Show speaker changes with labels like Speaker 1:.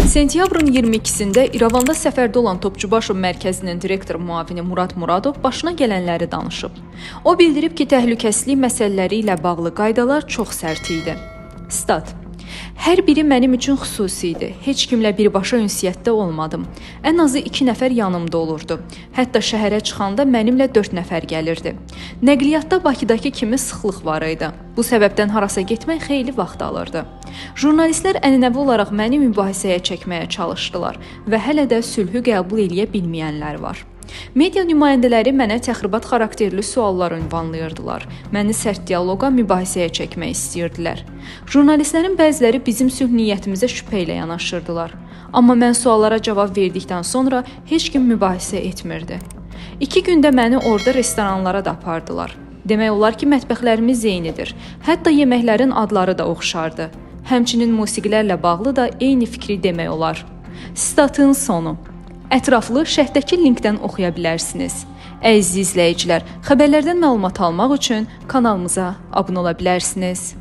Speaker 1: Sentyabrın 22-sində İrəvanda səfərdə olan Topçubaşov mərkəzinin direktor müavini Murad Muradov başına gələnləri danışıb. O bildirib ki, təhlükəsizlik məsələləri ilə bağlı qaydalar çox sərt idi. Stat: Hər biri mənim üçün xüsusi idi. Heç kimlə birbaşa ünsiyyətdə olmadım. Ən azı 2 nəfər yanımda olurdu. Hətta şəhərə çıxanda mənimlə 4 nəfər gəlirdi. Nəqliyyatda Bakıdakı kimi sıxlıq var idi. Bu səbəbdən harasa getmək xeyli vaxt alırdı. Jurnalistlər ənənəvi olaraq məni mübahisəyə çəkməyə çalışdılar və hələ də sülhü qəbul eləyə bilməyənlər var. Media nümayəndələri mənə təxribat xarakterli suallar ünvanlayırdılar. Məni sərt dialoqa, mübahisəyə çəkmək istəyirdilər. Jurnalistlərin bəziləri bizim sülh niyyətimizə şübhə ilə yanaşırdılar. Amma mən suallara cavab verdikdən sonra heç kim mübahisə etmirdi. 2 gündə məni orada restoranlara da apardılar. Demək olar ki, mətbəxlərimiz eynidir. Hətta yeməklərin adları da oxşardı. Həmçinin musiqilərlə bağlı da eyni fikri demək olar. Statın sonu. Ətraflı şərhdəki linkdən oxuya bilərsiniz. Əziz izləyicilər, xəbərlərdən məlumat almaq üçün kanalımıza abunə ola bilərsiniz.